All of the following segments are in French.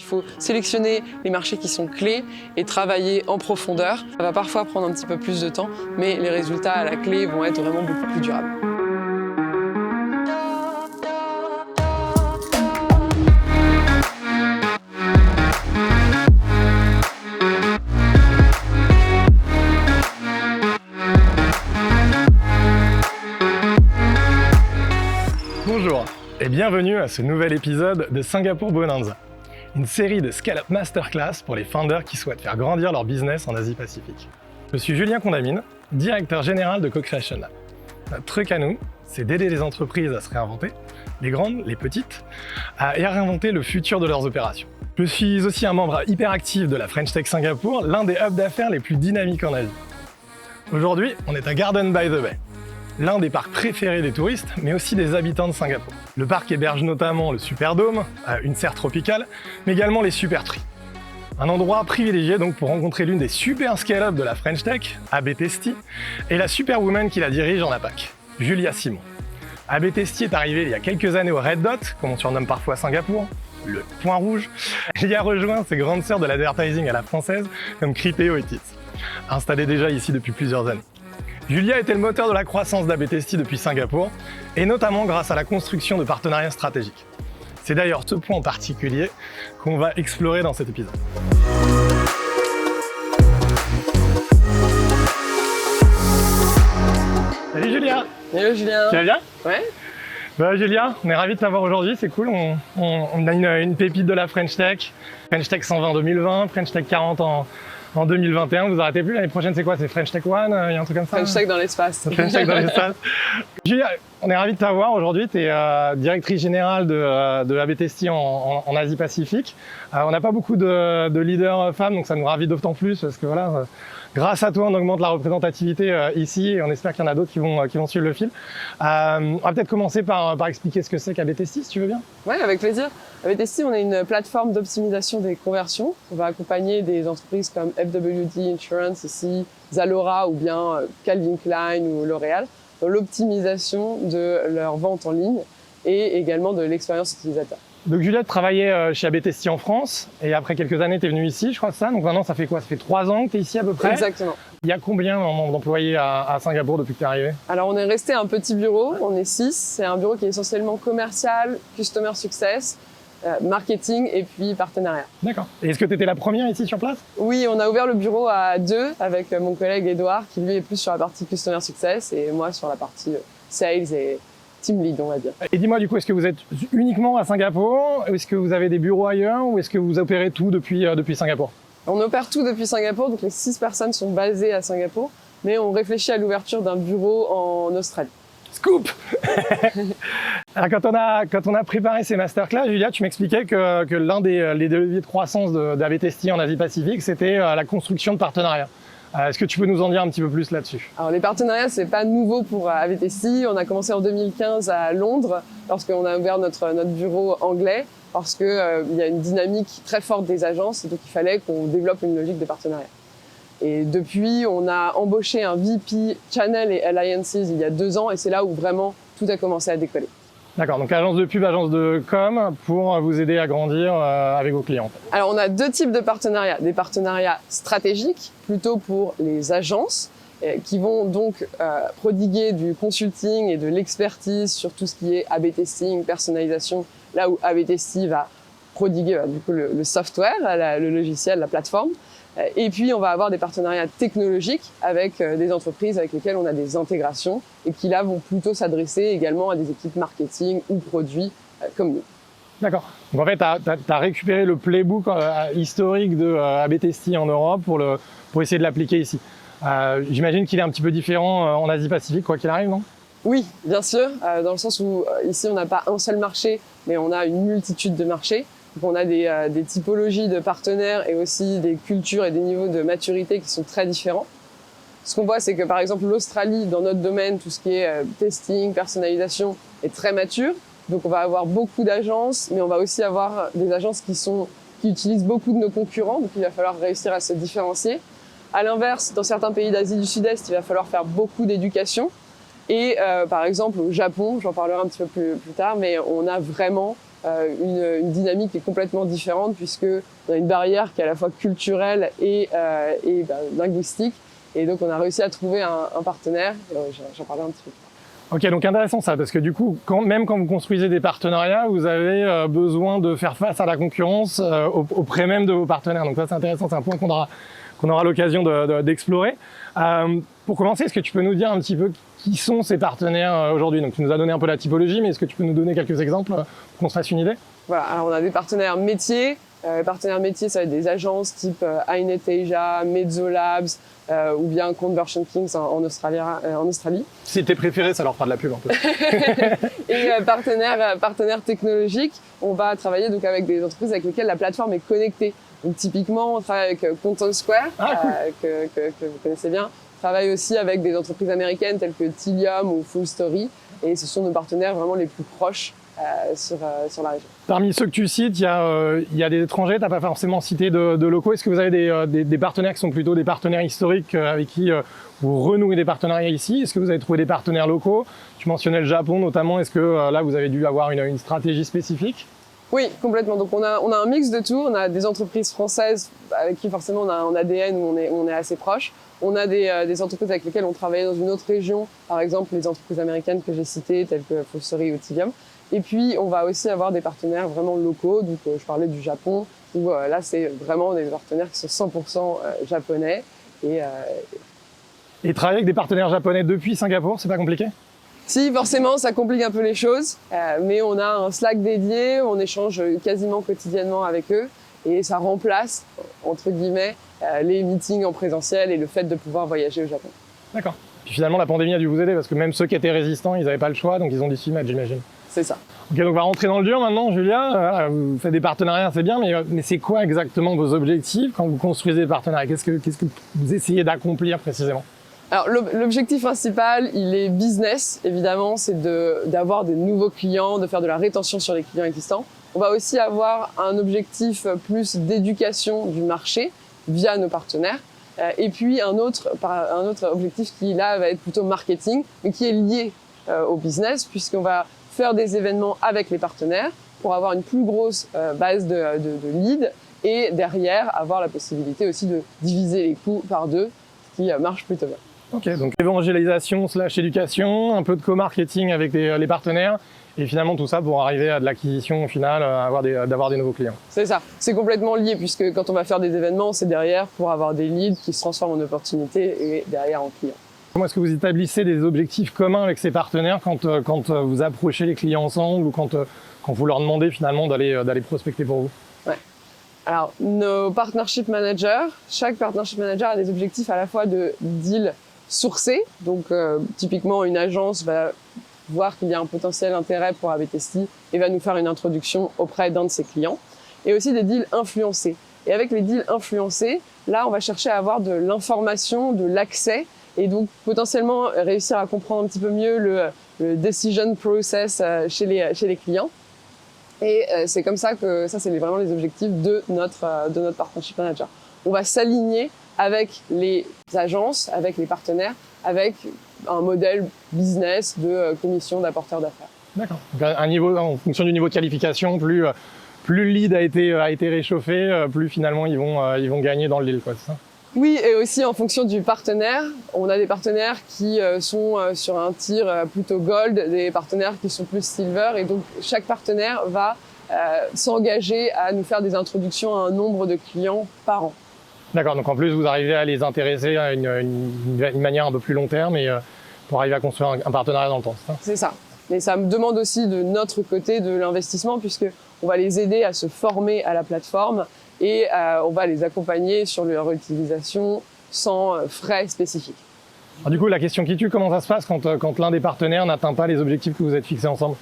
faut sélectionner les marchés qui sont clés et travailler en profondeur. Ça va parfois prendre un petit peu plus de temps, mais les résultats à la clé vont être vraiment beaucoup plus durables. Bonjour et bienvenue à ce nouvel épisode de Singapour Bonanza, une série de Scale-up Masterclass pour les founders qui souhaitent faire grandir leur business en Asie-Pacifique. Je suis Julien Condamine, directeur général de Co-Creation Lab. Notre truc à nous, c'est d'aider les entreprises à se réinventer, les grandes, les petites, et à réinventer le futur de leurs opérations. Je suis aussi un membre hyper actif de la French Tech Singapour, l'un des hubs d'affaires les plus dynamiques en Asie. Aujourd'hui, on est à Garden by the Bay, l'un des parcs préférés des touristes, mais aussi des habitants de Singapour. Le parc héberge notamment le Superdome, une serre tropicale, mais également les Super Trees. Un endroit privilégié donc pour rencontrer l'une des super scale-up de la French Tech, AB Testi, et la superwoman qui la dirige en APAC, Julia Simon. AB Testi est arrivée il y a quelques années au Red Dot, comme on surnomme parfois Singapour, le point rouge. Elle y a rejoint ses grandes sœurs de l'advertising à la française, comme Criteo et Tits, installées déjà ici depuis plusieurs années. Julia était le moteur de la croissance d'AB Testi depuis Singapour, et notamment grâce à la construction de partenariats stratégiques. C'est d'ailleurs ce point en particulier qu'on va explorer dans cet épisode. Salut Julia! Hello Julien! Tu vas bien? Ouais. Julia, on est ravis de t'avoir aujourd'hui, c'est cool. On a une pépite de la French Tech 100 en 2020, French Tech 40 en 2021, vous arrêtez plus, l'année prochaine c'est quoi? C'est French Tech One, il y a un truc comme ça? French Tech dans l'espace. French Tech dans l'espace. Julia, on est ravis de t'avoir aujourd'hui, tu es directrice générale de AB Testi en Asie-Pacifique. On n'a pas beaucoup de leaders femmes, donc ça nous ravit d'autant plus parce que voilà, grâce à toi on augmente la représentativité ici et on espère qu'il y en a d'autres qui vont suivre le fil. On va peut-être commencer par expliquer ce que c'est qu'AB Testi, si tu veux bien. Oui, avec plaisir. AB Testi, on est une plateforme d'optimisation des conversions. On va accompagner des entreprises comme FWD Insurance ici, Zalora ou bien Calvin Klein ou L'Oréal dans l'optimisation de leur vente en ligne et également de l'expérience utilisateur. Donc Juliette travaillait chez AB Testi en France et après quelques années tu es venue ici, je crois que ça. Donc maintenant ça fait quoi? Ça fait 3 ans que tu es ici à peu près? Exactement. Il y a combien d'employés à Singapour depuis que tu es arrivé? Alors on est resté un petit bureau, on est 6. C'est un bureau qui est essentiellement commercial, customer success, marketing et puis partenariat. D'accord. Et est-ce que tu étais la première ici sur place? Oui, on a ouvert le bureau à 2 avec mon collègue Edouard qui lui est plus sur la partie customer success et moi sur la partie sales et team lead, on va dire. Et dis-moi du coup, est-ce que vous êtes uniquement à Singapour? Est-ce que vous avez des bureaux ailleurs ou est-ce que vous opérez tout depuis Singapour? On opère tout depuis Singapour, donc les 6 personnes sont basées à Singapour, mais on réfléchit à l'ouverture d'un bureau en Australie. Scoop. Alors quand on a préparé ces masterclass, Julia, tu m'expliquais que l'un des leviers de croissance d'AB Testi en Asie-Pacifique, c'était la construction de partenariats. Est-ce que tu peux nous en dire un petit peu plus là-dessus? Alors les partenariats, c'est pas nouveau pour AB Testi. On a commencé en 2015 à Londres, lorsqu'on a ouvert notre bureau anglais, parce que il y a une dynamique très forte des agences, et donc il fallait qu'on développe une logique de partenariat. Et depuis, on a embauché un VP Channel et Alliances il y a 2 ans, et c'est là où vraiment tout a commencé à décoller. D'accord, donc agence de pub, agence de com, pour vous aider à grandir avec vos clients. Alors on a 2 types de partenariats. Des partenariats stratégiques, plutôt pour les agences, qui vont donc prodiguer du consulting et de l'expertise sur tout ce qui est A/B testing, personnalisation, là où AB Testi va prodiguer du coup, le software, le logiciel, la plateforme. Et puis, on va avoir des partenariats technologiques avec des entreprises avec lesquelles on a des intégrations et qui, là, vont plutôt s'adresser également à des équipes marketing ou produits comme nous. D'accord. Donc, en fait, tu as récupéré le playbook historique de AB Testi en Europe pour essayer de l'appliquer ici. J'imagine qu'il est un petit peu différent en Asie-Pacifique, quoi qu'il arrive, non? Oui, bien sûr, dans le sens où ici, on n'a pas un seul marché, mais on a une multitude de marchés. Donc on a des typologies de partenaires et aussi des cultures et des niveaux de maturité qui sont très différents. Ce qu'on voit, c'est que par exemple l'Australie, dans notre domaine, tout ce qui est testing, personnalisation, est très mature. Donc on va avoir beaucoup d'agences, mais on va aussi avoir des agences qui utilisent beaucoup de nos concurrents. Donc il va falloir réussir à se différencier. À l'inverse, dans certains pays d'Asie du Sud-Est, il va falloir faire beaucoup d'éducation. Et par exemple au Japon, j'en parlerai un petit peu plus tard, mais on a vraiment une dynamique qui est complètement différente puisqu'on a une barrière qui est à la fois culturelle et linguistique. Et donc, on a réussi à trouver un partenaire. J'en parlais un petit peu. Ok, donc intéressant ça, parce que du coup, même quand vous construisez des partenariats, vous avez besoin de faire face à la concurrence auprès même de vos partenaires. Donc ça, c'est intéressant, c'est un point qu'on aura l'occasion d'explorer. Pour commencer, est-ce que tu peux nous dire un petit peu qui sont ces partenaires aujourd'hui? Donc tu nous as donné un peu la typologie, mais est-ce que tu peux nous donner quelques exemples pour qu'on se fasse une idée? Voilà, alors on a des partenaires métiers. Les partenaires métiers, ça va être des agences type iNet Asia, Mezzolabs ou bien Conversion Kings en Australie. Si tes préférés, ça leur fera de la pub un peu. Et partenaires technologiques, on va travailler donc avec des entreprises avec lesquelles la plateforme est connectée. Donc typiquement, on travaille avec Content Square, cool. que vous connaissez bien. On travaille aussi avec des entreprises américaines telles que Tilium ou Full Story. Et ce sont nos partenaires vraiment les plus proches sur la région. Parmi ceux que tu cites, il y a des étrangers, tu n'as pas forcément cité de locaux. Est-ce que vous avez des partenaires qui sont plutôt des partenaires historiques avec qui vous renouez des partenariats ici? Est-ce que vous avez trouvé des partenaires locaux? Tu mentionnais le Japon notamment. Est-ce que là, vous avez dû avoir une stratégie spécifique? Oui, complètement. Donc on a un mix de tout. On a des entreprises françaises avec qui forcément on a un ADN où on est assez proche. On a des entreprises avec lesquelles on travaille dans une autre région, par exemple les entreprises américaines que j'ai citées, telles que Full Story ou Tilium. Et puis on va aussi avoir des partenaires vraiment locaux. Donc je parlais du Japon, où là c'est vraiment des partenaires qui sont 100% japonais. Et travailler avec des partenaires japonais depuis Singapour, c'est pas compliqué? Si, forcément, ça complique un peu les choses, mais on a un Slack dédié, on échange quasiment quotidiennement avec eux et ça remplace, entre guillemets, les meetings en présentiel et le fait de pouvoir voyager au Japon. D'accord. Puis finalement, la pandémie a dû vous aider parce que même ceux qui étaient résistants, ils n'avaient pas le choix, donc ils ont dû s'y mettre, j'imagine. C'est ça. Ok, donc on va rentrer dans le dur maintenant, Julia. Vous faites des partenariats, c'est bien, mais c'est quoi exactement vos objectifs quand vous construisez des partenariats? Qu'est-ce que vous essayez d'accomplir précisément? Alors l'objectif principal, il est business, évidemment, c'est d'avoir des nouveaux clients, de faire de la rétention sur les clients existants. On va aussi avoir un objectif plus d'éducation du marché via nos partenaires. Et puis un autre objectif qui là va être plutôt marketing, mais qui est lié au business, puisqu'on va faire des événements avec les partenaires pour avoir une plus grosse base de leads et derrière avoir la possibilité aussi de diviser les coûts par deux, ce qui marche plutôt bien. Ok, donc évangélisation / éducation, un peu de co-marketing avec les partenaires, et finalement tout ça pour arriver à de l'acquisition au final, d'avoir des nouveaux clients. C'est ça, c'est complètement lié puisque quand on va faire des événements, c'est derrière pour avoir des leads qui se transforment en opportunités et derrière en clients. Comment est-ce que vous établissez des objectifs communs avec ces partenaires quand vous approchez les clients ensemble ou quand vous leur demandez finalement d'aller prospecter pour vous? Ouais. Alors, nos partnership managers, chaque partnership manager a des objectifs à la fois de deal sourcé. Donc, typiquement, une agence va voir qu'il y a un potentiel intérêt pour ABTSI et va nous faire une introduction auprès d'un de ses clients. Et aussi des deals influencés. Et avec les deals influencés, là, on va chercher à avoir de l'information, de l'accès et donc potentiellement réussir à comprendre un petit peu mieux le decision process chez les clients. Et c'est comme ça que ça, c'est vraiment les objectifs de notre partnership manager. On va s'aligner avec les agences, avec les partenaires, avec un modèle business de commission d'apporteurs d'affaires. D'accord. Donc un niveau, en fonction du niveau de qualification, plus le lead a été réchauffé, plus finalement ils vont gagner dans le deal, quoi, c'est ça? Oui, et aussi en fonction du partenaire. On a des partenaires qui sont sur un tier plutôt gold, des partenaires qui sont plus silver, et donc chaque partenaire va s'engager à nous faire des introductions à un nombre de clients par an. D'accord, donc en plus vous arrivez à les intéresser à une manière un peu plus long terme et pour arriver à construire un partenariat dans le temps, c'est ça? C'est ça. Mais ça me demande aussi de notre côté de l'investissement puisque on va les aider à se former à la plateforme et on va les accompagner sur leur utilisation sans frais spécifiques. Alors du coup, la question qui tue, comment ça se passe quand l'un des partenaires n'atteint pas les objectifs que vous êtes fixés ensemble?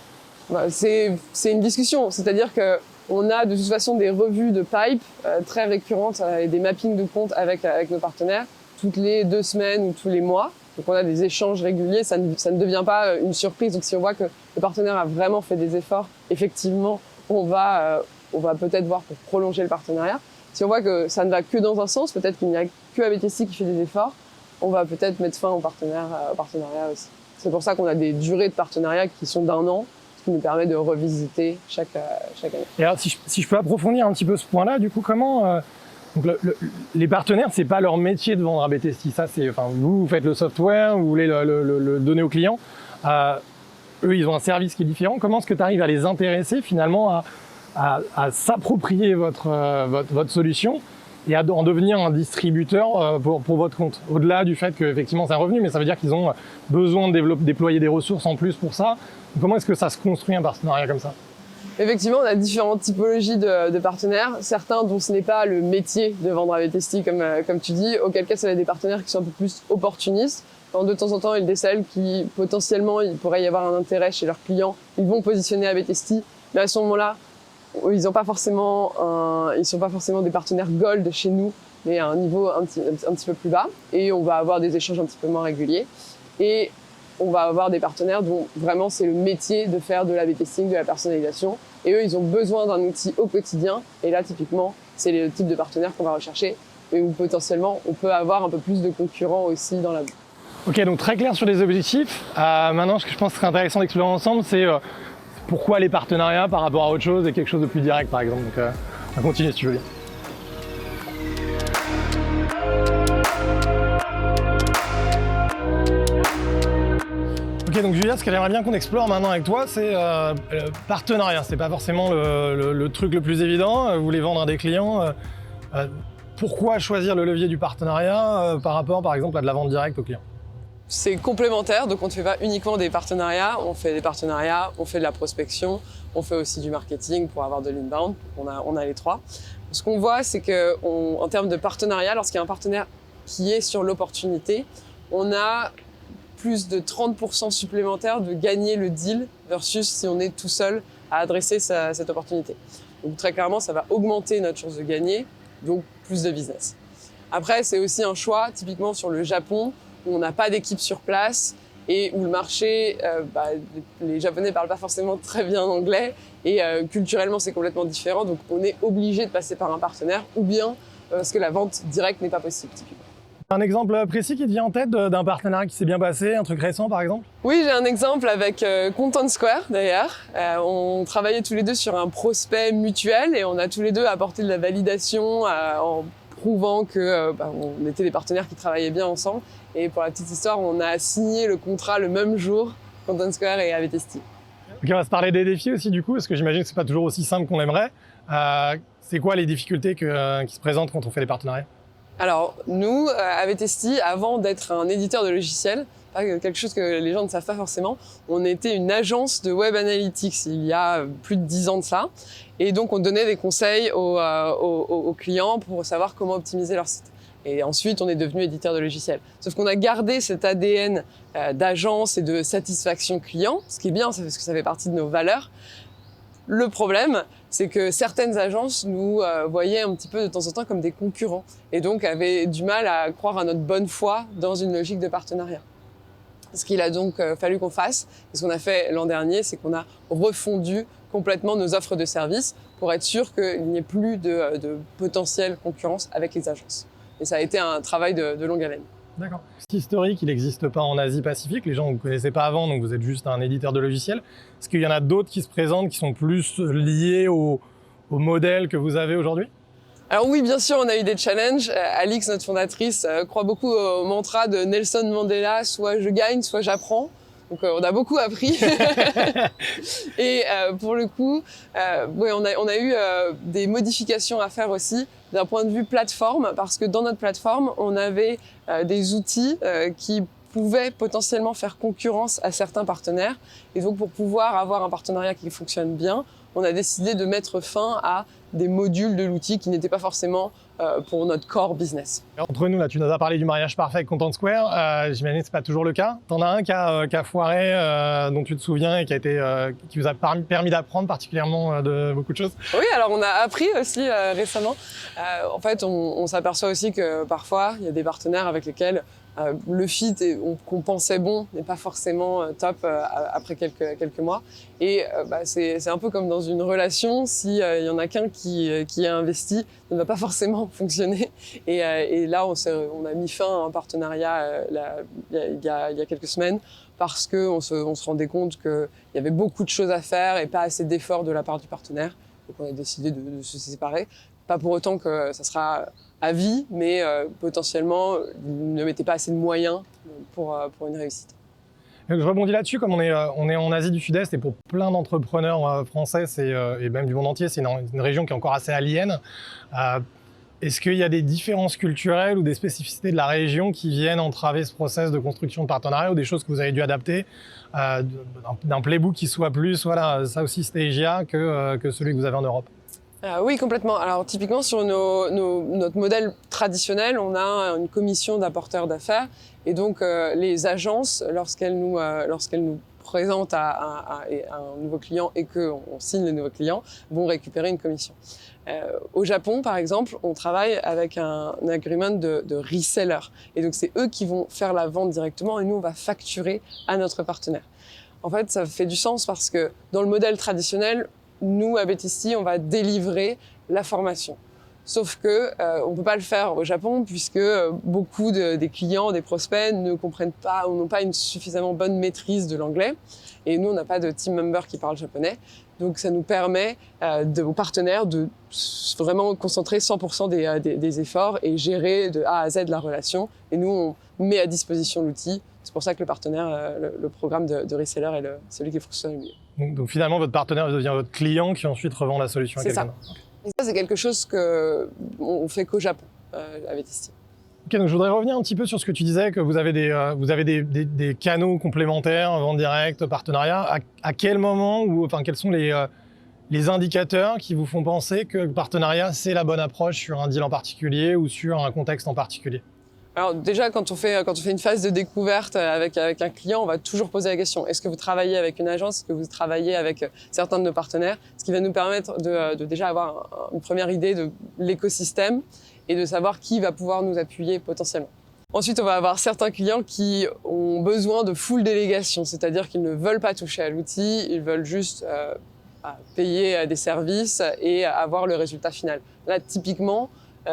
C'est une discussion, c'est-à-dire que on a de toute façon des revues de pipe très récurrentes et des mappings de comptes avec nos partenaires toutes les 2 semaines ou tous les mois. Donc on a des échanges réguliers, ça ne devient pas une surprise. Donc si on voit que le partenaire a vraiment fait des efforts, effectivement, on va peut-être voir pour prolonger le partenariat. Si on voit que ça ne va que dans un sens, peut-être qu'il n'y a que ABTSI qui fait des efforts, on va peut-être mettre fin au partenariat aussi. C'est pour ça qu'on a des durées de partenariat qui sont d'1 an, qui nous permet de revisiter chaque année. Et alors, si je peux approfondir un petit peu ce point-là, du coup, comment donc les partenaires, c'est pas leur métier de vendre à BTST. Ça, c'est, enfin, vous faites le software, vous voulez le donner aux clients. Eux, ils ont un service qui est différent. Comment est-ce que tu arrives à les intéresser finalement à s'approprier votre solution et à en devenir un distributeur pour votre compte? Au-delà du fait qu'effectivement c'est un revenu, mais ça veut dire qu'ils ont besoin de déployer des ressources en plus pour ça. Comment est-ce que ça se construit un partenariat comme ça? Effectivement, on a différentes typologies de partenaires. Certains dont ce n'est pas le métier de vendre à BTST, comme tu dis, auquel cas ça va être des partenaires qui sont un peu plus opportunistes. Quand de temps en temps, ils décèlent qui potentiellement il pourrait y avoir un intérêt chez leurs clients, ils vont positionner à BTST, mais à ce moment-là, ils sont pas forcément des partenaires gold chez nous, mais à un niveau un petit peu plus bas. Et on va avoir des échanges un petit peu moins réguliers. Et on va avoir des partenaires dont vraiment c'est le métier de faire de l'A/B testing, de la personnalisation. Et eux, ils ont besoin d'un outil au quotidien. Et là, typiquement, c'est le type de partenaire qu'on va rechercher. Et où potentiellement, on peut avoir un peu plus de concurrents aussi dans la boucle. Ok, donc très clair sur les objectifs. Maintenant, ce que je pense serait intéressant d'explorer ensemble, c'est pourquoi les partenariats par rapport à autre chose et quelque chose de plus direct, par exemple. Donc, on va continuer si tu veux bien. Ok, donc Julia, ce que j'aimerais bien qu'on explore maintenant avec toi, c'est le partenariat. C'est pas forcément le truc le plus évident. Vous voulez vendre à des clients. Pourquoi choisir le levier du partenariat par rapport, par exemple, à de la vente directe aux clients? C'est complémentaire, donc on ne fait pas uniquement des partenariats, on fait des partenariats, on fait de la prospection, on fait aussi du marketing pour avoir de l'inbound, on a les trois. Ce qu'on voit, c'est qu'en termes de partenariat, lorsqu'il y a un partenaire qui est sur l'opportunité, on a plus de 30% supplémentaire de gagner le deal versus si on est tout seul à adresser cette opportunité. Donc très clairement, ça va augmenter notre chance de gagner, donc plus de business. Après, c'est aussi un choix, typiquement sur le Japon, où on n'a pas d'équipe sur place et où le marché, les Japonais parlent pas forcément très bien anglais et culturellement c'est complètement différent, donc on est obligé de passer par un partenaire ou bien parce que la vente directe n'est pas possible typiquement. Un exemple précis qui te vient en tête d'un partenariat qui s'est bien passé, un truc récent par exemple? Oui, j'ai un exemple avec Content Square d'ailleurs. On travaillait tous les deux sur un prospect mutuel et on a tous les deux apporté de la validation en prouvant que on était des partenaires qui travaillaient bien ensemble. Et pour la petite histoire, on a signé le contrat le même jour, Content Square et A/B-Testing. Ok, on va se parler des défis aussi du coup, parce que j'imagine que c'est pas toujours aussi simple qu'on aimerait. C'est quoi les difficultés qui se présentent quand on fait des partenariats? Alors nous, A/B-Testing, avant d'être un éditeur de logiciels, quelque chose que les gens ne savent pas forcément, on était une agence de web analytics il y a plus de 10 ans de ça. Et donc on donnait des conseils aux clients pour savoir comment optimiser leur site. Et ensuite, on est devenu éditeur de logiciels. Sauf qu'on a gardé cet ADN d'agence et de satisfaction client, ce qui est bien, c'est parce que ça fait partie de nos valeurs. Le problème, c'est que certaines agences nous voyaient un petit peu de temps en temps comme des concurrents et donc avaient du mal à croire à notre bonne foi dans une logique de partenariat. Ce qu'il a donc fallu qu'on fasse, et ce qu'on a fait l'an dernier, c'est qu'on a refondu complètement nos offres de services pour être sûr qu'il n'y ait plus de potentielle concurrence avec les agences. Et ça a été un travail de longue haleine. D'accord. C'est historique, il n'existe pas en Asie-Pacifique. Les gens ne vous connaissaient pas avant, donc vous êtes juste un éditeur de logiciels. Est-ce qu'il y en a d'autres qui se présentent, qui sont plus liés au modèle que vous avez aujourd'hui? Alors oui, bien sûr, on a eu des challenges. Alix, notre fondatrice, croit beaucoup au mantra de Nelson Mandela, soit je gagne, soit j'apprends. Donc on a beaucoup appris. Et pour le coup, on a eu des modifications à faire aussi d'un point de vue plateforme, parce que dans notre plateforme, on avait des outils qui pouvaient potentiellement faire concurrence à certains partenaires. Et donc pour pouvoir avoir un partenariat qui fonctionne bien, on a décidé de mettre fin à des modules de l'outil qui n'étaient pas forcément pour notre core business. Entre nous, là, tu nous as parlé du mariage parfait avec Content Square. J'imagine que ce n'est pas toujours le cas. T'en as un qui a foiré, dont tu te souviens, et qui vous a permis d'apprendre particulièrement de beaucoup de choses? Oui, alors on a appris aussi récemment. En fait, on s'aperçoit aussi que parfois, il y a des partenaires avec lesquels Le fit qu'on pensait bon n'est pas forcément top après quelques mois. Et c'est un peu comme dans une relation, si il y en a qu'un qui a investi, ça ne va pas forcément fonctionner. Et là, on a mis fin à un partenariat il y a quelques semaines parce qu'on se rendait compte qu'il y avait beaucoup de choses à faire et pas assez d'efforts de la part du partenaire. Donc on a décidé de se séparer. Pas pour autant que ça sera à vie, mais potentiellement, ils ne mettaient pas assez de moyens pour une réussite. Donc, je rebondis là-dessus, comme on est en Asie du Sud-Est et pour plein d'entrepreneurs français et même du monde entier, c'est une région qui est encore assez alien. Est-ce qu'il y a des différences culturelles ou des spécificités de la région qui viennent entraver ce process de construction de partenariat ou des choses que vous avez dû adapter d'un playbook qui soit plus Southeast Asia que celui que vous avez en Europe? Oui, complètement. Alors typiquement sur notre modèle traditionnel, on a une commission d'apporteurs d'affaires et donc les agences, lorsqu'elles nous présentent à un nouveau client et qu'on signe le nouveau client, vont récupérer une commission. Au Japon, par exemple, on travaille avec un agreement de reseller et donc c'est eux qui vont faire la vente directement et nous on va facturer à notre partenaire. En fait, ça fait du sens parce que dans le modèle traditionnel, nous, à BTC, on va délivrer la formation. Sauf que on peut pas le faire au Japon puisque beaucoup des clients, des prospects ne comprennent pas ou n'ont pas une suffisamment bonne maîtrise de l'anglais. Et nous, on n'a pas de team member qui parle japonais. Donc, ça nous permet aux partenaires de vraiment concentrer 100% des efforts et gérer de A à Z la relation. Et nous, on met à disposition l'outil. C'est pour ça que le partenaire, le programme de reseller est celui qui fonctionne le mieux. Donc finalement, votre partenaire devient votre client qui ensuite revend la solution à quelqu'un d'autre. C'est ça. Et ça, c'est quelque chose qu'on fait qu'au Japon, avec ici. Ok, donc je voudrais revenir un petit peu sur ce que tu disais, que vous avez des canaux complémentaires, vente directe, partenariat. À quel moment quels sont les indicateurs qui vous font penser que le partenariat, c'est la bonne approche sur un deal en particulier ou sur un contexte en particulier? Alors déjà, quand on fait une phase de découverte avec un client, on va toujours poser la question, est-ce que vous travaillez avec une agence? Est-ce que vous travaillez avec certains de nos partenaires? Ce qui va nous permettre de déjà avoir une première idée de l'écosystème et de savoir qui va pouvoir nous appuyer potentiellement. Ensuite, on va avoir certains clients qui ont besoin de full délégation, c'est-à-dire qu'ils ne veulent pas toucher à l'outil, ils veulent juste payer des services et avoir le résultat final. Là, typiquement,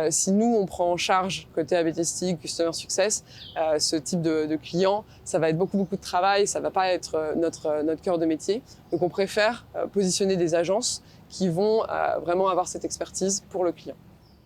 si nous, on prend en charge, côté ABTST, Customer Success, ce type de client, ça va être beaucoup de travail, ça va pas être notre cœur de métier. Donc, on préfère positionner des agences qui vont vraiment avoir cette expertise pour le client.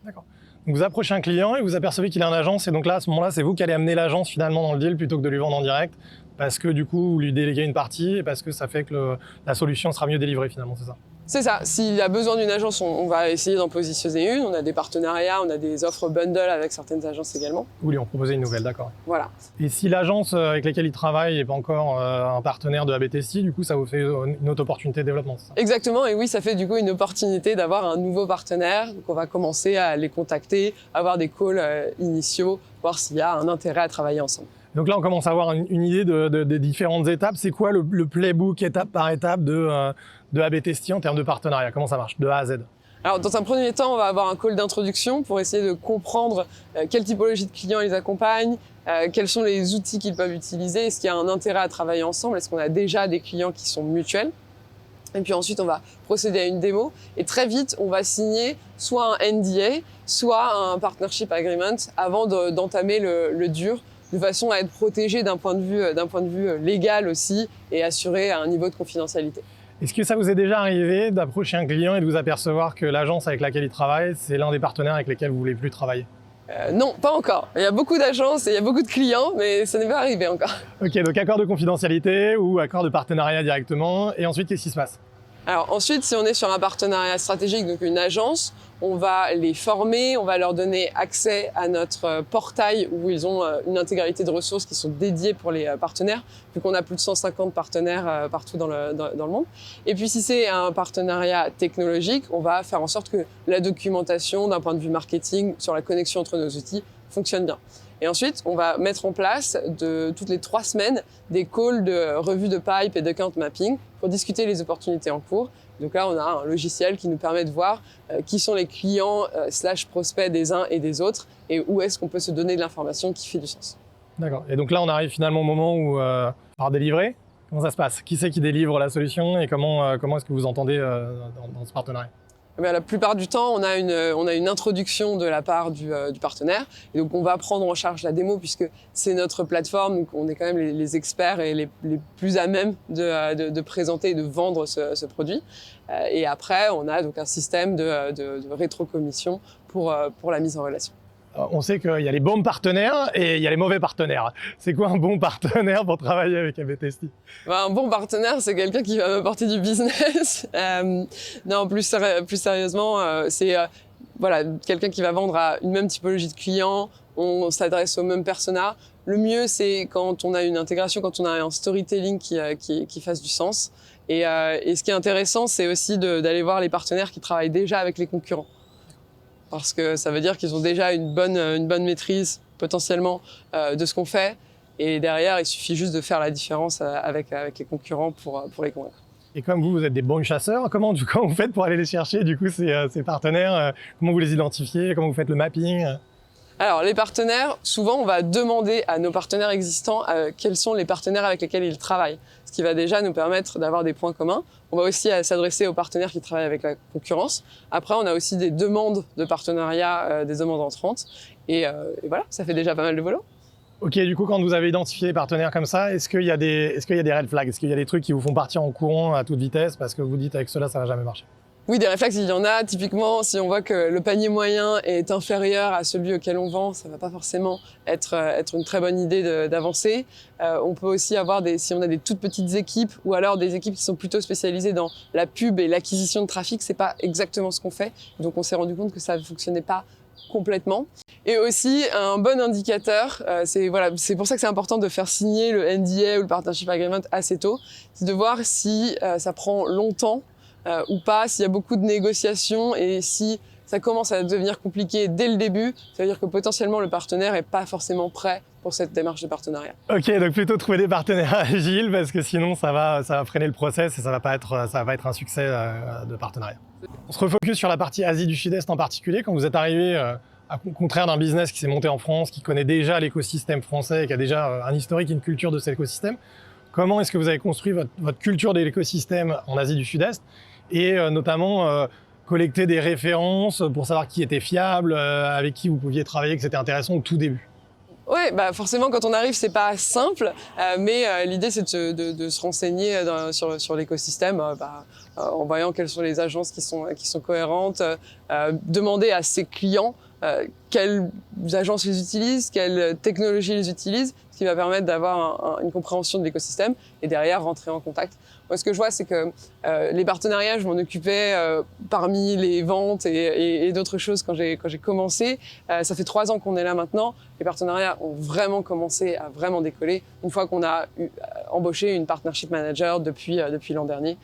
D'accord. Donc, vous approchez un client et vous apercevez qu'il a une agence et donc là, à ce moment-là, c'est vous qui allez amener l'agence finalement dans le deal plutôt que de lui vendre en direct parce que du coup, vous lui déléguez une partie et parce que ça fait que la solution sera mieux délivrée finalement, c'est ça? C'est ça. S'il a besoin d'une agence, on va essayer d'en positionner une. On a des partenariats, on a des offres bundle avec certaines agences également. Vous lui en proposez une nouvelle, d'accord. Voilà. Et si l'agence avec laquelle il travaille n'est pas encore un partenaire de ABTST, du coup, ça vous fait une autre opportunité de développement, c'est ça? Exactement. Et oui, ça fait du coup une opportunité d'avoir un nouveau partenaire. Donc, on va commencer à les contacter, avoir des calls initiaux, voir s'il y a un intérêt à travailler ensemble. Donc là, on commence à avoir une idée des différentes étapes. C'est quoi le playbook étape par étape de ABTST en termes de partenariat? Comment ça marche de A à Z? Alors, dans un premier temps, on va avoir un call d'introduction pour essayer de comprendre quelle typologie de clients ils accompagnent, quels sont les outils qu'ils peuvent utiliser, est-ce qu'il y a un intérêt à travailler ensemble, est-ce qu'on a déjà des clients qui sont mutuels. Et puis ensuite, on va procéder à une démo et très vite, on va signer soit un NDA, soit un Partnership Agreement avant d'entamer le dur, de façon à être protégé d'un point de vue légal aussi et assurer un niveau de confidentialité. Est-ce que ça vous est déjà arrivé d'approcher un client et de vous apercevoir que l'agence avec laquelle il travaille, c'est l'un des partenaires avec lesquels vous voulez plus travailler? Non, pas encore. Il y a beaucoup d'agences et il y a beaucoup de clients, mais ça n'est pas arrivé encore. Ok, donc accord de confidentialité ou accord de partenariat directement. Et ensuite, qu'est-ce qui se passe? Alors ensuite, si on est sur un partenariat stratégique, donc une agence, on va les former, on va leur donner accès à notre portail où ils ont une intégralité de ressources qui sont dédiées pour les partenaires, vu qu'on a plus de 150 partenaires partout dans le monde. Et puis si c'est un partenariat technologique, on va faire en sorte que la documentation d'un point de vue marketing sur la connexion entre nos outils fonctionne bien. Et ensuite, on va mettre en place toutes les 3 semaines des calls de revue de pipe et d'account mapping pour discuter les opportunités en cours. Donc là, on a un logiciel qui nous permet de voir qui sont les clients / prospects des uns et des autres et où est-ce qu'on peut se donner de l'information qui fait du sens. D'accord. Et donc là, on arrive finalement au moment où par délivrer. Comment ça se passe? Qui c'est qui délivre la solution et comment est-ce que vous entendez dans ce partenariat? Eh bien, la plupart du temps, on a une introduction de la part du partenaire. Et donc, on va prendre en charge la démo puisque c'est notre plateforme. Donc, on est quand même les experts et les plus à même de présenter et de vendre ce produit. Et après, on a donc un système de rétrocommission pour la mise en relation. On sait qu'il y a les bons partenaires et il y a les mauvais partenaires. C'est quoi un bon partenaire pour travailler avec AB Testy? Un bon partenaire, c'est quelqu'un qui va m'apporter du business. Non, plus sérieusement, c'est voilà, quelqu'un qui va vendre à une même typologie de clients. On s'adresse aux mêmes personas. Le mieux, c'est quand on a une intégration, quand on a un storytelling qui fasse du sens. Et ce qui est intéressant, c'est aussi d'aller voir les partenaires qui travaillent déjà avec les concurrents. Parce que ça veut dire qu'ils ont déjà une bonne maîtrise potentiellement de ce qu'on fait. Et derrière, il suffit juste de faire la différence avec les concurrents pour les convaincre. Et comme vous êtes des bons chasseurs, comment vous faites pour aller les chercher du coup ces partenaires? Comment vous les identifiez? Comment vous faites le mapping? Alors, les partenaires, souvent, on va demander à nos partenaires existants quels sont les partenaires avec lesquels ils travaillent. Ce qui va déjà nous permettre d'avoir des points communs. On va aussi s'adresser aux partenaires qui travaillent avec la concurrence. Après, on a aussi des demandes de partenariat, des demandes entrantes. Et voilà, ça fait déjà pas mal de boulot. Ok, du coup, quand vous avez identifié les partenaires comme ça, est-ce qu'il y a des red flags? Est-ce qu'il y a des trucs qui vous font partir en courant à toute vitesse parce que vous dites avec cela, ça va jamais marcher? Oui, des réflexes, il y en a. Typiquement, si on voit que le panier moyen est inférieur à celui auquel on vend, ça va pas forcément être une très bonne idée d'avancer. On peut aussi avoir si on a des toutes petites équipes ou alors des équipes qui sont plutôt spécialisées dans la pub et l'acquisition de trafic, c'est pas exactement ce qu'on fait. Donc on s'est rendu compte que ça ne fonctionnait pas complètement. Et aussi, un bon indicateur, c'est pour ça que c'est important de faire signer le NDA ou le Partnership Agreement assez tôt, c'est de voir si ça prend longtemps ou pas, s'il y a beaucoup de négociations et si ça commence à devenir compliqué dès le début, ça veut dire que potentiellement le partenaire n'est pas forcément prêt pour cette démarche de partenariat. Ok, donc plutôt trouver des partenaires agiles parce que sinon ça va freiner le process et ça va pas être un succès de partenariat. On se refocus sur la partie Asie du Sud-Est en particulier. Quand vous êtes arrivé, au contraire d'un business qui s'est monté en France, qui connaît déjà l'écosystème français et qui a déjà un historique et une culture de cet écosystème, comment est-ce que vous avez construit votre culture de l'écosystème en Asie du Sud-Est et notamment collecter des références pour savoir qui était fiable, avec qui vous pouviez travailler, que c'était intéressant au tout début? Oui, forcément, quand on arrive, c'est pas simple, mais l'idée, c'est de se renseigner sur l'écosystème, en voyant quelles sont les agences qui sont cohérentes, demander à ses clients quelles agences ils utilisent, quelles technologies ils utilisent, ce qui va permettre d'avoir une compréhension de l'écosystème et derrière rentrer en contact. Moi, ce que je vois, c'est que les partenariats, je m'en occupais parmi les ventes et d'autres choses quand j'ai commencé. Ça fait 3 ans qu'on est là maintenant. Les partenariats ont vraiment commencé à vraiment décoller une fois qu'on a embauché une partnership manager depuis l'an dernier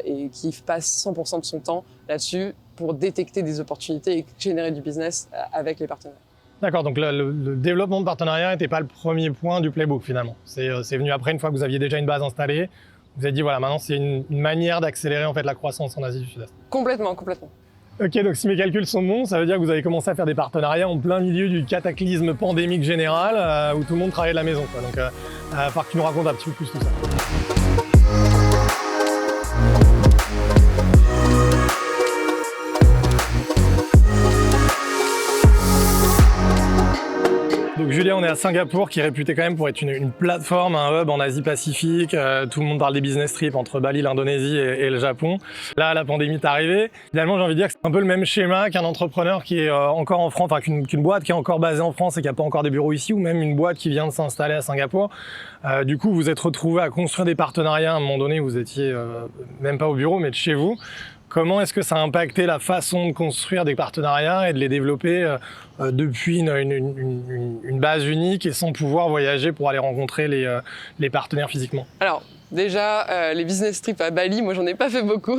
et qui passe 100% de son temps là-dessus pour détecter des opportunités et générer du business avec les partenaires. D'accord, donc le développement de partenariat n'était pas le premier point du playbook finalement. C'est venu après, une fois que vous aviez déjà une base installée. Vous avez dit voilà, maintenant c'est une manière d'accélérer en fait la croissance en Asie du Sud-Est. Complètement. Ok, donc si mes calculs sont bons, ça veut dire que vous avez commencé à faire des partenariats en plein milieu du cataclysme pandémique général où tout le monde travaille de la maison, quoi. Donc il va falloir que tu nous racontes un petit peu plus tout ça. Donc Julien, on est à Singapour, qui est réputé quand même pour être une plateforme, un hub en Asie-Pacifique. Tout le monde parle des business trips entre Bali, l'Indonésie et le Japon. Là, la pandémie est arrivée. Finalement, j'ai envie de dire que c'est un peu le même schéma qu'un entrepreneur qui est encore en France, enfin qu'une boîte qui est encore basée en France et qui n'a pas encore des bureaux ici, ou même une boîte qui vient de s'installer à Singapour. Du coup, vous êtes retrouvé à construire des partenariats. À un moment donné, vous étiez même pas au bureau, mais de chez vous. Comment est-ce que ça a impacté la façon de construire des partenariats et de les développer depuis une base unique et sans pouvoir voyager pour aller rencontrer les partenaires physiquement? Alors, déjà, les business trips à Bali, moi, j'en ai pas fait beaucoup.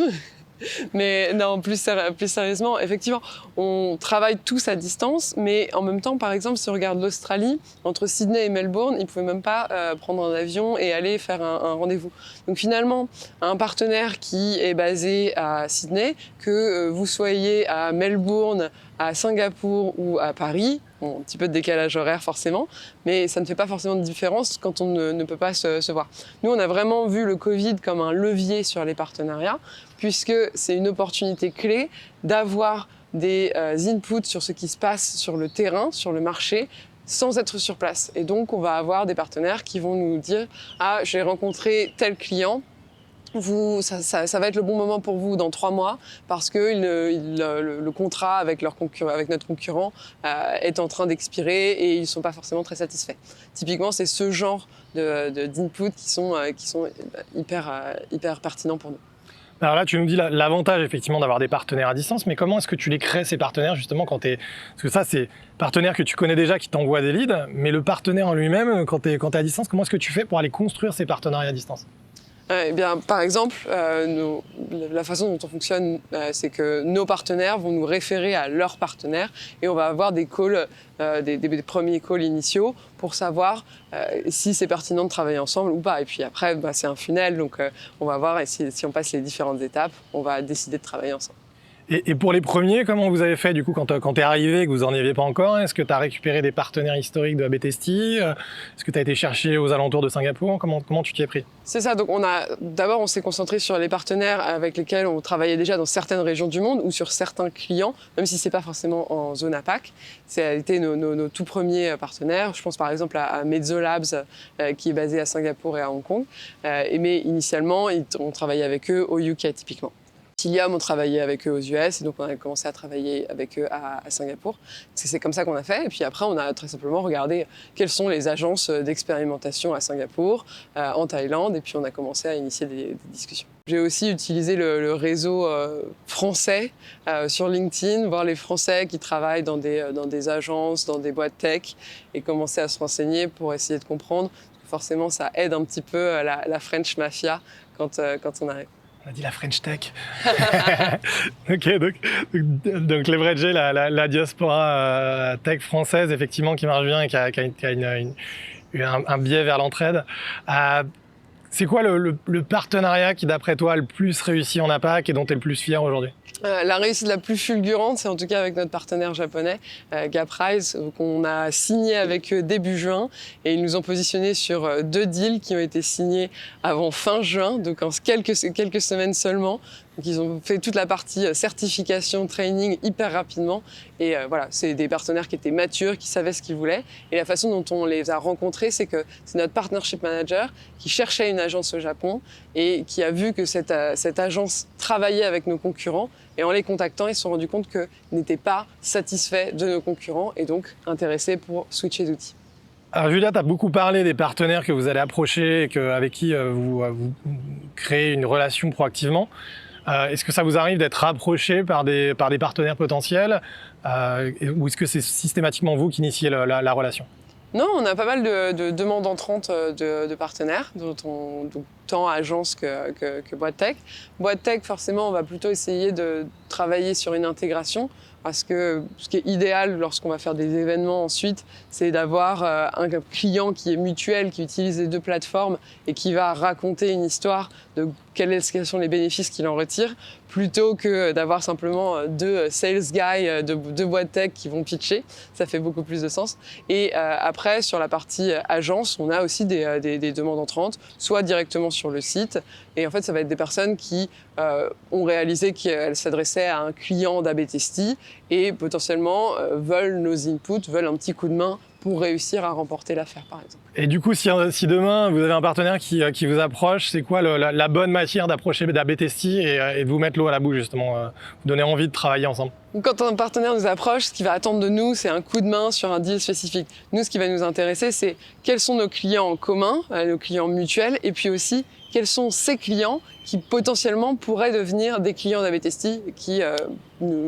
Mais non, plus sérieusement, effectivement, on travaille tous à distance, mais en même temps, par exemple, si on regarde l'Australie, entre Sydney et Melbourne, ils ne pouvaient même pas prendre un avion et aller faire un rendez-vous. Donc finalement, un partenaire qui est basé à Sydney, que vous soyez à Melbourne, à Singapour ou à Paris, bon, un petit peu de décalage horaire forcément, mais ça ne fait pas forcément de différence quand on ne peut pas se voir. Nous, on a vraiment vu le Covid comme un levier sur les partenariats, puisque c'est une opportunité clé d'avoir des inputs sur ce qui se passe sur le terrain, sur le marché, sans être sur place. Et donc, on va avoir des partenaires qui vont nous dire « Ah, j'ai rencontré tel client, ça va être le bon moment pour vous dans 3 mois parce que le contrat avec notre concurrent est en train d'expirer et ils ne sont pas forcément très satisfaits. » Typiquement, c'est ce genre d'input qui sont hyper pertinents pour nous. Alors là, tu nous dis l'avantage effectivement d'avoir des partenaires à distance, mais comment est-ce que tu les crées ces partenaires justement quand t'es... Parce que ça, c'est partenaires que tu connais déjà qui t'envoient des leads, mais le partenaire en lui-même, quand t'es à distance, comment est-ce que tu fais pour aller construire ces partenariats à distance ? Eh bien, par exemple, la façon dont on fonctionne, c'est que nos partenaires vont nous référer à leurs partenaires et on va avoir des calls, des premiers calls initiaux pour savoir si c'est pertinent de travailler ensemble ou pas. Et puis après, c'est un funnel, donc on va voir et si on passe les différentes étapes, on va décider de travailler ensemble. Et pour les premiers, comment vous avez fait du coup quand tu es arrivé et que vous n'en aviez pas encore? Est-ce que tu as récupéré des partenaires historiques de ABTST? Est-ce que tu as été chercher aux alentours de Singapour? Comment tu t'y es pris? C'est ça, donc d'abord on s'est concentré sur les partenaires avec lesquels on travaillait déjà dans certaines régions du monde ou sur certains clients, même si ce n'est pas forcément en zone APAC. Ça a été nos tout premiers partenaires. Je pense par exemple à Mezzolabs qui est basé à Singapour et à Hong Kong. Mais initialement, on travaillait avec eux au UK typiquement. Tilium, on travaillait avec eux aux US et donc on a commencé à travailler avec eux à Singapour. C'est comme ça qu'on a fait. Et puis après, on a très simplement regardé quelles sont les agences d'expérimentation à Singapour, en Thaïlande, et puis on a commencé à initier des discussions. J'ai aussi utilisé le réseau français sur LinkedIn, voir les Français qui travaillent dans des agences, dans des boîtes tech, et commencer à se renseigner pour essayer de comprendre. Forcément, ça aide un petit peu la French Mafia quand on arrive. On a dit la French Tech. Ok, donc leverager la diaspora tech française, effectivement, qui marche bien et qui a un biais vers l'entraide. C'est quoi le partenariat qui, d'après toi, a le plus réussi en APAC et dont tu es le plus fier aujourd'hui? La réussite la plus fulgurante, c'est en tout cas avec notre partenaire japonais, Gaprise, qu'on a signé avec eux début juin et ils nous ont positionnés sur 2 deals qui ont été signés avant fin juin, donc en quelques semaines seulement. Donc ils ont fait toute la partie certification, training hyper rapidement et voilà, c'est des partenaires qui étaient matures, qui savaient ce qu'ils voulaient et la façon dont on les a rencontrés, c'est que c'est notre partnership manager qui cherchait une agence au Japon et qui a vu que cette agence travaillait avec nos concurrents et en les contactant, ils se sont rendus compte qu'ils n'étaient pas satisfaits de nos concurrents et donc intéressés pour switcher d'outils. Alors Julia, tu as beaucoup parlé des partenaires que vous allez approcher et avec qui vous créez une relation proactivement. Est-ce que ça vous arrive d'être approché par des partenaires potentiels ou est-ce que c'est systématiquement vous qui initiez la relation? Non, on a pas mal de demandes entrantes de partenaires, tant agence que boîte tech. Boîte tech, forcément, on va plutôt essayer de travailler sur une intégration parce que ce qui est idéal lorsqu'on va faire des événements ensuite, c'est d'avoir un client qui est mutuel, qui utilise les 2 plateformes et qui va raconter une histoire de quels sont les bénéfices qu'il en retire, plutôt que d'avoir simplement 2 sales guys de 2 boîtes tech qui vont pitcher. Ça fait beaucoup plus de sens. Et après, sur la partie agence, on a aussi des demandes entrantes, soit directement sur le site. Et en fait, ça va être des personnes qui ont réalisé qu'elles s'adressaient à un client d'ABTST et potentiellement veulent nos inputs, veulent un petit coup de main pour réussir à remporter l'affaire, par exemple. Et du coup, si demain, vous avez un partenaire qui vous approche, c'est quoi la bonne matière d'approcher d'ABTST et de vous mettre l'eau à la bouche, justement, vous donner envie de travailler ensemble? Quand un partenaire nous approche, ce qu'il va attendre de nous, c'est un coup de main sur un deal spécifique. Nous, ce qui va nous intéresser, c'est quels sont nos clients en commun, nos clients mutuels, et puis aussi, quels sont ces clients qui potentiellement pourraient devenir des clients d'ABTST qui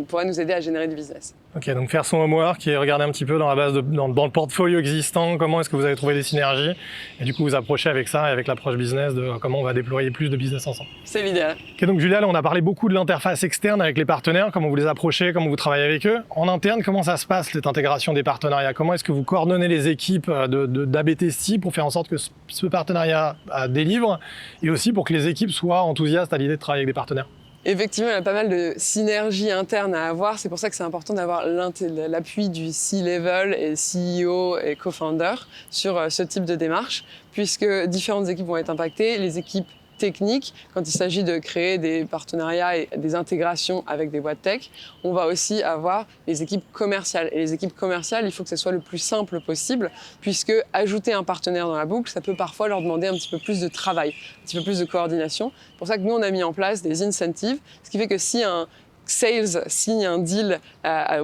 pourraient nous aider à générer du business. Ok, donc faire son homework et regarder un petit peu dans la base dans le portfolio existant, comment est-ce que vous avez trouvé des synergies et du coup vous approchez avec ça et avec l'approche business de comment on va déployer plus de business ensemble. C'est l'idéal. Ok, donc Julia, là, on a parlé beaucoup de l'interface externe avec les partenaires, comment vous les approchez, comment vous travaillez avec eux. En interne, comment ça se passe cette intégration des partenariats? Comment est-ce que vous coordonnez les équipes d'ABTST pour faire en sorte que ce partenariat délivre et aussi pour que les équipes soient enthousiastes à l'idée de travailler avec des partenaires? Effectivement, il y a pas mal de synergies internes à avoir. C'est pour ça que c'est important d'avoir l'appui du C-level et CEO et co-founder sur ce type de démarche, puisque différentes équipes vont être impactées. Les équipes techniques, quand il s'agit de créer des partenariats et des intégrations avec des boîtes tech, on va aussi avoir les équipes commerciales. Et les équipes commerciales, il faut que ce soit le plus simple possible, puisque ajouter un partenaire dans la boucle, ça peut parfois leur demander un petit peu plus de travail, un petit peu plus de coordination. C'est pour ça que nous, on a mis en place des incentives, ce qui fait que si un sales signe un deal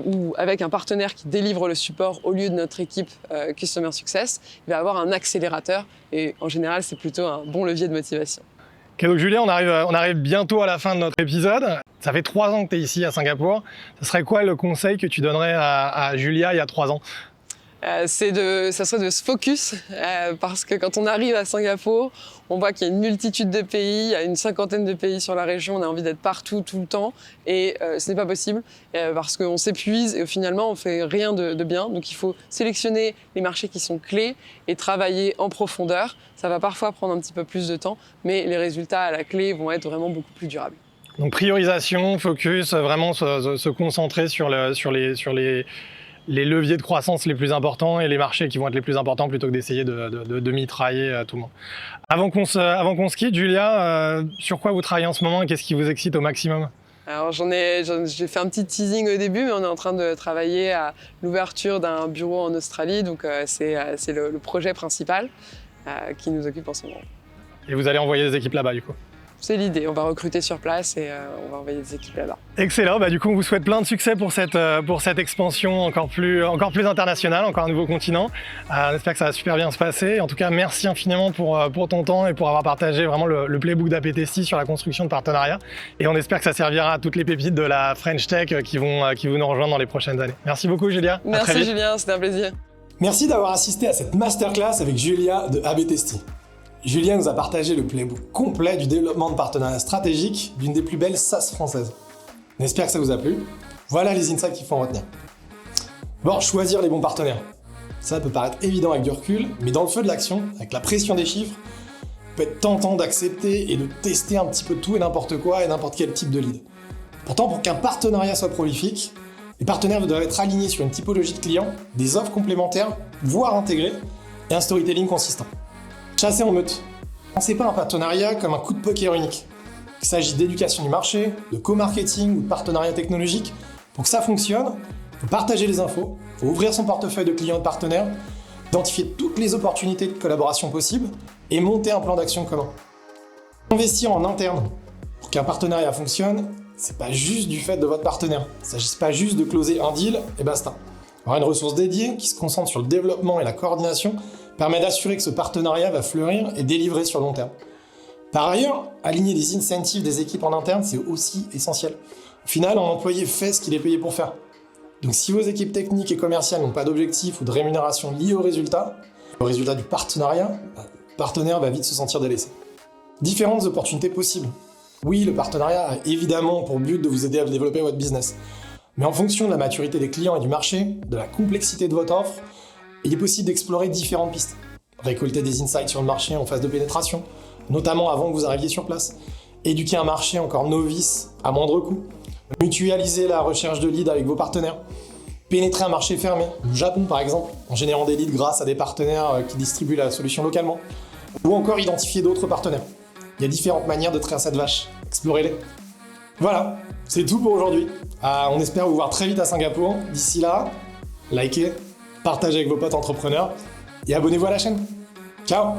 ou avec un partenaire qui délivre le support au lieu de notre équipe Customer Success, il va avoir un accélérateur et en général, c'est plutôt un bon levier de motivation. Ok, donc Julien, on arrive bientôt à la fin de notre épisode. Ça fait 3 ans que tu es ici à Singapour. Ce serait quoi le conseil que tu donnerais à Julia il y a 3 ans ? Ça serait de se focus parce que quand on arrive à Singapour, on voit qu'il y a une multitude de pays, il y a une 50aine de pays sur la région, on a envie d'être partout, tout le temps et ce n'est pas possible parce qu'on s'épuise et finalement on fait rien de bien. Donc il faut sélectionner les marchés qui sont clés et travailler en profondeur. Ça va parfois prendre un petit peu plus de temps, mais les résultats à la clé vont être vraiment beaucoup plus durables. Donc priorisation, focus, vraiment se concentrer sur les leviers de croissance les plus importants et les marchés qui vont être les plus importants plutôt que d'essayer de mitrailler tout le monde. Avant qu'on se quitte, Julia, sur quoi vous travaillez en ce moment et qu'est-ce qui vous excite au maximum ? Alors j'ai fait un petit teasing au début, mais on est en train de travailler à l'ouverture d'un bureau en Australie, donc c'est le projet principal qui nous occupe en ce moment. Et vous allez envoyer des équipes là-bas du coup ? C'est l'idée, on va recruter sur place et on va envoyer des équipes là-bas. Excellent, du coup on vous souhaite plein de succès pour cette expansion encore plus internationale, encore un nouveau continent. On espère que ça va super bien se passer. En tout cas, merci infiniment pour ton temps et pour avoir partagé vraiment le playbook d'AppTesty sur la construction de partenariats. Et on espère que ça servira à toutes les pépites de la French Tech qui vont nous rejoindre dans les prochaines années. Merci beaucoup Julia. Merci Julien, c'était un plaisir. Merci d'avoir assisté à cette masterclass avec Julia de AppTesty. Julia nous a partagé le playbook complet du développement de partenariats stratégiques d'une des plus belles SaaS françaises. On espère que ça vous a plu. Voilà les insights qu'il faut en retenir. Bon, choisir les bons partenaires. Ça peut paraître évident avec du recul, mais dans le feu de l'action, avec la pression des chiffres, il peut être tentant d'accepter et de tester un petit peu tout et n'importe quoi et n'importe quel type de lead. Pourtant, pour qu'un partenariat soit prolifique, les partenaires doivent être alignés sur une typologie de clients, des offres complémentaires, voire intégrées, et un storytelling consistant. Chasser en meute. Pensez pas un partenariat comme un coup de poker unique. Il s'agit d'éducation du marché, de co-marketing ou de partenariat technologique. Pour que ça fonctionne, il faut partager les infos, il faut ouvrir son portefeuille de clients et de partenaires, identifier toutes les opportunités de collaboration possibles et monter un plan d'action commun. Investir en interne. Pour qu'un partenariat fonctionne, c'est pas juste du fait de votre partenaire. Il ne s'agit pas juste de closer un deal et basta. Avoir une ressource dédiée qui se concentre sur le développement et la coordination permet d'assurer que ce partenariat va fleurir et délivrer sur le long terme. Par ailleurs, aligner les incentives des équipes en interne, c'est aussi essentiel. Au final, un employé fait ce qu'il est payé pour faire. Donc si vos équipes techniques et commerciales n'ont pas d'objectif ou de rémunération liés au résultat du partenariat, le partenaire va vite se sentir délaissé. Différentes opportunités possibles. Oui, le partenariat a évidemment pour but de vous aider à développer votre business. Mais en fonction de la maturité des clients et du marché, de la complexité de votre offre, il est possible d'explorer différentes pistes. Récolter des insights sur le marché en phase de pénétration, notamment avant que vous arriviez sur place. Éduquer un marché encore novice à moindre coût. Mutualiser la recherche de leads avec vos partenaires. Pénétrer un marché fermé, le Japon par exemple, en générant des leads grâce à des partenaires qui distribuent la solution localement. Ou encore identifier d'autres partenaires. Il y a différentes manières de traire cette vache. Explorez-les. Voilà, c'est tout pour aujourd'hui. On espère vous voir très vite à Singapour. D'ici là, likez, partagez avec vos potes entrepreneurs et abonnez-vous à la chaîne. Ciao!